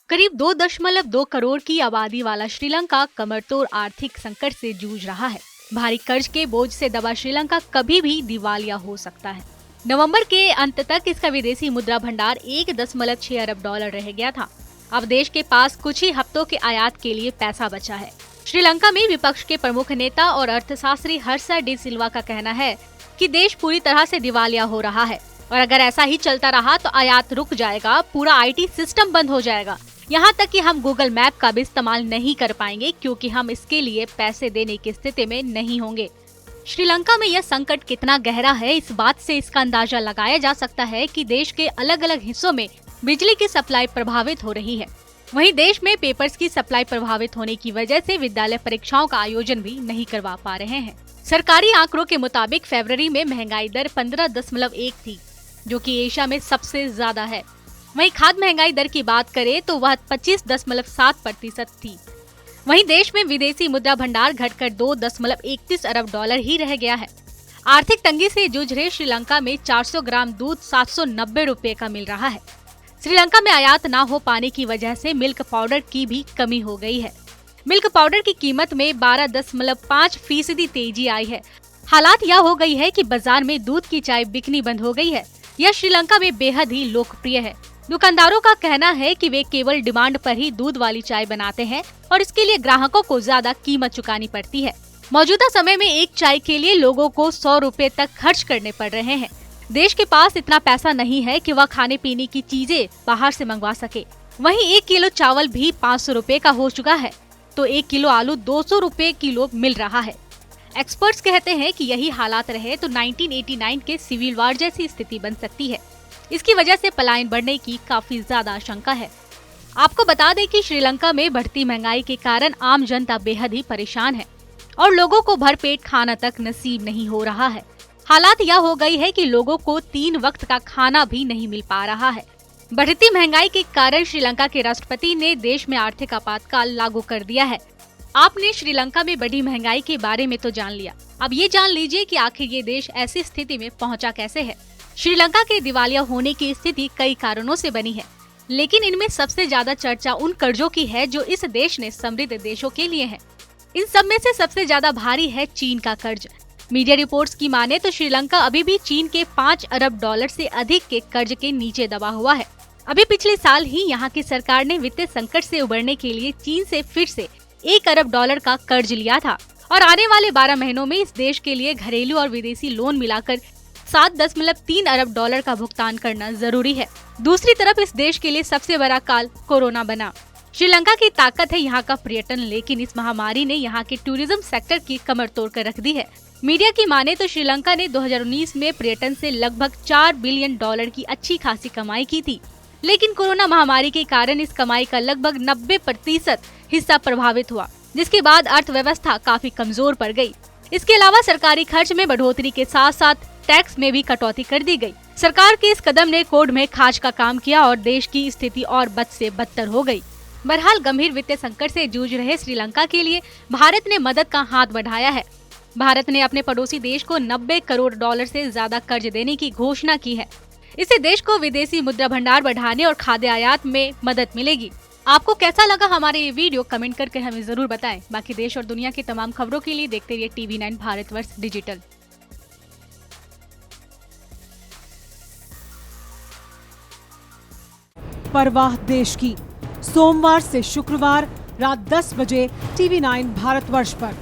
करीब 2.2 करोड़ की आबादी वाला श्रीलंका कमरतोड़ आर्थिक संकट से जूझ रहा है। भारी कर्ज के बोझ से दबा श्रीलंका कभी भी दिवालिया हो सकता है। नवंबर के अंत तक इसका विदेशी मुद्रा भंडार 1.6 अरब डॉलर रह गया था। अब देश के पास कुछ ही हफ्तों के आयात के लिए पैसा बचा है। श्रीलंका में विपक्ष के प्रमुख नेता और अर्थशास्त्री हर्षा डी सिल्वा का कहना है कि देश पूरी तरह से दिवालिया हो रहा है और अगर ऐसा ही चलता रहा तो आयात रुक जाएगा, पूरा आईटी सिस्टम बंद हो जाएगा। यहाँ तक कि हम गूगल मैप का भी इस्तेमाल नहीं कर पाएंगे क्योंकि हम इसके लिए पैसे देने की स्थिति में नहीं होंगे। श्रीलंका में यह संकट कितना गहरा है, इस बात से इसका अंदाजा लगाया जा सकता है कि देश के अलग अलग हिस्सों में बिजली की सप्लाई प्रभावित हो रही है। वहीं देश में पेपर्स की सप्लाई प्रभावित होने की वजह से विद्यालय परीक्षाओं का आयोजन भी नहीं करवा पा रहे हैं। सरकारी आंकड़ों के मुताबिक फरवरी में महंगाई दर 15.1 थी, जो कि एशिया में सबसे ज्यादा है। वहीं खाद्य महंगाई दर की बात करें तो वह 25.7% थी। वहीं देश में विदेशी मुद्रा भंडार घटकर 2.31 अरब डॉलर ही रह गया है। आर्थिक तंगी से जूझ रहे श्रीलंका में 400 ग्राम दूध 790 रुपए का मिल रहा है। श्रीलंका में आयात न हो पाने की वजह से मिल्क पाउडर की भी कमी हो गई है। मिल्क पाउडर की कीमत में 12.5% तेजी आई है। हालात यह हो गई है कि बाजार में दूध की चाय बिकनी बंद हो गई है। यह श्रीलंका में बेहद ही लोकप्रिय है। दुकानदारों का कहना है कि वे केवल डिमांड पर ही दूध वाली चाय बनाते हैं और इसके लिए ग्राहकों को ज्यादा कीमत चुकानी पड़ती है। मौजूदा समय में एक चाय के लिए लोगों को 100 रुपए तक खर्च करने पड़ रहे हैं। देश के पास इतना पैसा नहीं है कि वह खाने पीने की चीजें बाहर से मंगवा सके। वहीं 1 किलो चावल भी 500 रुपए का हो चुका है, तो 1 किलो आलू 200 रुपए किलो मिल रहा है। एक्सपर्ट्स कहते हैं कि यही हालात रहे तो 1989 के सिविल वार जैसी स्थिति बन सकती है। इसकी वजह से पलायन बढ़ने की काफी ज्यादा आशंका है। आपको बता दें कि श्रीलंका में बढ़ती महंगाई के कारण आम जनता बेहद ही परेशान है और लोगों को भरपेट खाना तक नसीब नहीं हो रहा है। हालात यह हो गई है कि लोगों को 3 वक्त का खाना भी नहीं मिल पा रहा है। बढ़ती महंगाई के कारण श्रीलंका के राष्ट्रपति ने देश में आर्थिक आपातकाल लागू कर दिया है। आपने श्रीलंका में बढ़ी महंगाई के बारे में तो जान लिया, अब ये जान लीजिए कि आखिर ये देश ऐसी स्थिति में पहुंचा कैसे है। श्रीलंका के दिवालिया होने की स्थिति कई कारणों से बनी है, लेकिन इनमें सबसे ज्यादा चर्चा उन कर्जों की है जो इस देश ने समृद्ध देशों के लिए है। इन सब में से सबसे ज्यादा भारी है चीन का कर्ज। मीडिया रिपोर्ट्स की माने तो श्रीलंका अभी भी चीन के 5 अरब डॉलर से अधिक के कर्ज के नीचे दबा हुआ है। अभी पिछले साल ही यहाँ की सरकार ने वित्तीय संकट से उबरने के लिए चीन से फिर से 1 अरब डॉलर का कर्ज लिया था और आने वाले 12 महीनों में इस देश के लिए घरेलू और विदेशी लोन मिलाकर 7.3 अरब डॉलर का भुगतान करना जरूरी है। दूसरी तरफ इस देश के लिए सबसे बड़ा काल कोरोना बना। श्रीलंका की ताकत है यहाँ का पर्यटन, लेकिन इस महामारी ने यहाँ के टूरिज्म सेक्टर की कमर तोड़ कर रख दी है। मीडिया की माने तो श्रीलंका ने 2019 में पर्यटन से लगभग 4 बिलियन डॉलर की अच्छी खासी कमाई की थी, लेकिन कोरोना महामारी के कारण इस कमाई का लगभग 90% हिस्सा प्रभावित हुआ, जिसके बाद अर्थव्यवस्था काफी कमजोर पड़ गई। इसके अलावा सरकारी खर्च में बढ़ोतरी के साथ साथ टैक्स में भी कटौती कर दी गई। सरकार के इस कदम ने कोड में खाज का काम किया और देश की स्थिति और बद से बदतर हो गई। बहरहाल गंभीर वित्तीय संकट से जूझ रहे श्रीलंका के लिए भारत ने मदद का हाथ बढ़ाया है। भारत ने अपने पड़ोसी देश को 90 करोड़ डॉलर से ज्यादा कर्ज देने की घोषणा की है। इससे देश को विदेशी मुद्रा भंडार बढ़ाने और खाद्य आयात में मदद मिलेगी। आपको कैसा लगा हमारे ये वीडियो, कमेंट करके हमें जरूर बताएं। बाकी देश और दुनिया की तमाम खबरों के लिए देखते रहिए TV9 भारतवर्ष डिजिटल। परवाह देश की, सोमवार से शुक्रवार रात 10 बजे TV9 भारतवर्ष पर।